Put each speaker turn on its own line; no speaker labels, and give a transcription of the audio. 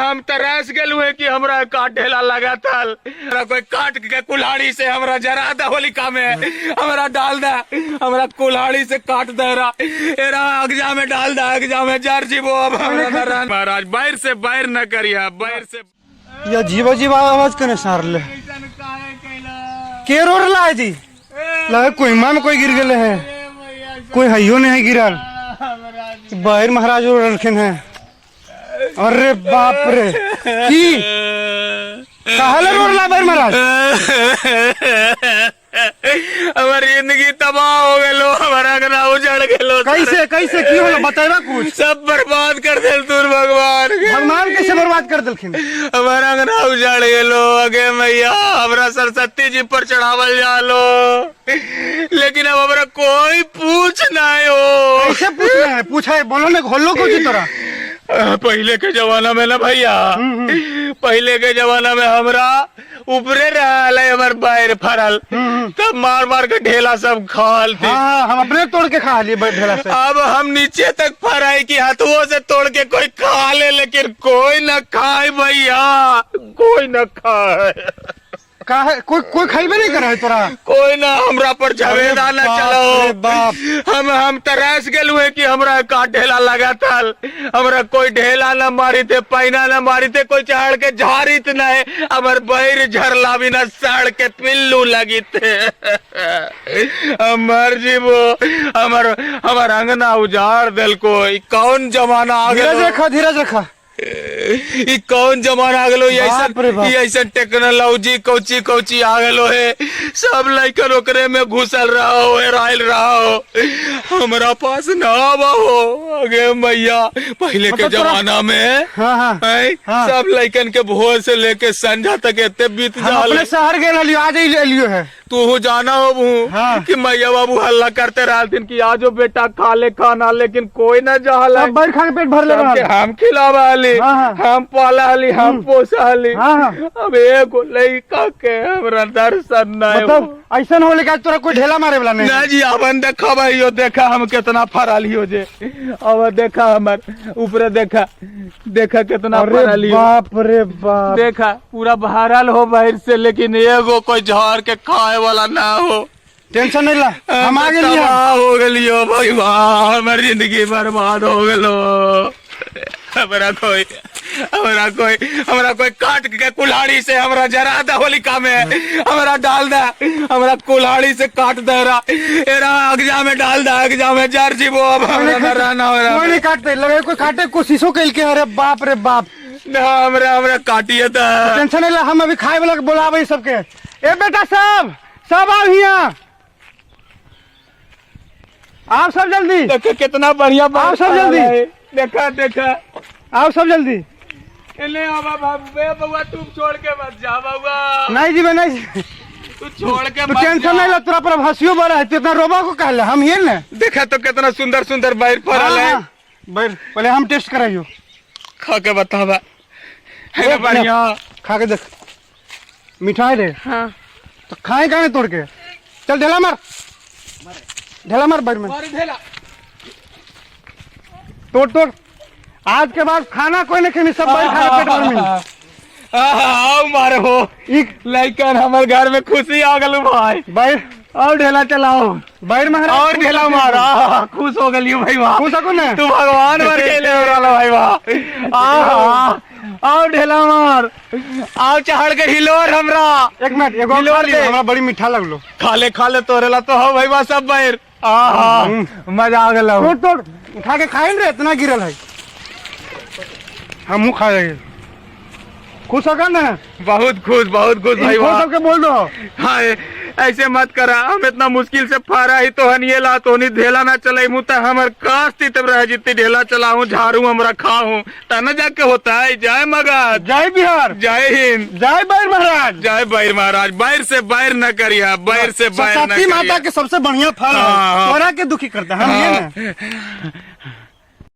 हम तरस गए हुए कि हमरा काट ढेला लगा था, कोई काट के कुल्हाड़ी से हमरा जरा दा होलिका में, हमरा डाल दा, हमरा कुल्हाड़ी से काट दे रहा, एरा अगजा में डाल दा, अगजा में जर जीवो। अब हमरा महाराज बाहर से बाहर न करिया, बाहर से
या जीवा जीवा आवाज कने सारले के रोड ला जी लगे कोई में कोई गिर गए है, कोई हइयो नहीं गिरल, बाहर महाराज रखिन है। अरे बाप रे की कहले रोड ला बाहर महाराज,
हमारी जिंदगी तबाह हो गलो, हमारा गना उजड़ गलो।
कैसे कैसे की होला बताइबा कुछ।
सब बर्बाद कर दिल तू भगवान,
भगवान कैसे बर्बाद कर दिलखिन।
हमारा गना उजड़ गलो। अगे मैया हमरा सरस्वती जी पर चढ़ावल जालो, लेकिन अब हमरा कोई पूछ नहीं हो।
कैसे पूछना है, पूछा है बोलो ने घोलो को जी तोरा।
पहले के जमाना में ना भैया, पहले के जमाना में हमरा ऊपरे रहल है हमार बाहर फरल, तब मार मार के ढेला सब खाल थे।
हाँ, हम अपने तोड़ के खा लिए ढेला से।
अब हम नीचे तक फराई की हाथों से तोड़ के कोई खा ले, लेकिन कोई न खाए भैया, कोई न खाए।
का है कोई कोई खाइबे नहीं करे तोरा,
कोई ना हमरा पर झवेदा न चलो।
बाप
हम तरस गए हुए कि हमरा काट ढेला लगा था, हमरा कोई ढेला न मारी थे, पैना न मारी थे, कोई चढ़ के झारित न है, हमार बहिर झरला भी न सड़ के पिल्लू लगी थे। मर जीवो, हमार अंगना उजाड़ दिल को। कौन जमाना आ गया,
धीरज रखा
ई कौन जमाना आ गलो, ऐसा टेक्नोलॉजी कौची कौची आ गलो है। सब लड़कन ओकरे में घुसल रहा हो, हेराइल रहा हो, हमरा पास ना हो। अगे मैया पहले के जमाना में सब लड़कन के भोर से लेके संझा तक एते बीत जा।
शहर गए आज लियो है,
तू जाना हो कि मैया बाबू हल्ला करते रहते कि आजो बेटा खा ले खाना, लेकिन कोई ना जा।
खा के पेट भर ले,
हम खिलावा हम पाला हली, हम पोसा हली। अब एक लड़का के हमरा दर्शन नहीं
ऐसा हो, लेकिन तोरा कोई ढेला मारे वाला नहीं।
ना जी अपन देखा भाई, देखा हम कितना फराली हो जे। अब देखा हमार ऊपर देखा, देखा कितना फराली।
बाप रे बाप,
देखा पूरा भरल हो बाहर से, लेकिन एगो कोई झाड़ के खाए वाला ना हो।
टेंशन नहीं ला, हम आगे
हो गलियो भाई, हमारी जिंदगी बर्बाद हो गलो। हमरा कोई काट के कुल्हाड़ी से हमरा जरा दा होलिका में, हमरा डाल दा, हमरा कुल्हाड़ी से काट दे रहा, एरा अगजा में डाल दा, अगजा में जर जीवो। अब हमरा ना हो रहा,
कोई नहीं काटते, लगे कोई काटे कोशिशों कैल के। अरे बाप रे बाप,
हमरा काटिए था।
टेंशन नहीं ला, हम अभी खाए वाला बोलावे सबके। ए बेटा सब आओ हियां, आप सब जल्दी।
देखो कितना बढ़िया,
आओ सब जल्दी,
देखा
आओ सब जल्दी।
बउआ तुम छोड़ के मत जा बउआ।
नहीं जी नहीं,
तू छोड़ के
तो टेंशन नहीं ला, तोरा पर हंसियो बड़ा है, इतना रोबा को कहले हम ये ना।
देखा तो कितना सुंदर सुंदर बाहर फरल है।
पहले हम टेस्ट कराइयो,
खा के बतावा है ना बढ़िया।
खा के देख, मिठाई रे।
हाँ
तो खाए खाए तोड़ के चल, ढेला मार बाहर में, तोड़। आज के बाद खाना कोई नहीं खेनी, सब बाहर खा पेट भर में।
आओ मारो लइकन, हमारे घर में खुशी आ गल भाई।
बाहर
और ढेला चलाओ,
बाहर में
और ढेला मारा, खुश हो गलियो भाई। वाह
खुश हो ना,
तू भगवान भर खेले वाला भाई। वाह और ढेला मार, आओ चढ़ के हिलोर हमरा।
एक मिनट, एगो हमरा बड़ी मीठा लगलो।
खा ले तोरेला तो हो भाई। वाह सब बाहर, मजा आ गल।
तोड़ उठा के खाए रे, इतना गिरल है, हम खा रहे। खुश होगा ना,
बहुत खुश भाई।
सबके बोल दो।
हाँ ऐसे मत करा, हम इतना मुश्किल से फारा ही तो हनिए ला, तो ढेला ना चले मुँह तक हमर कास्ती तब रह, जितनी ढेला चलाऊं झाड़ू हमरा खाऊं तना जाके होता है। जय मगध,
जय बिहार,
जय हिंद,
जय बाहर महाराज,
जय बाहर महाराज। बाहर से बाहर न करिया, बाहर से बाहर न करिया।
माता के सबसे बढ़िया फल है, के दुखी करता है।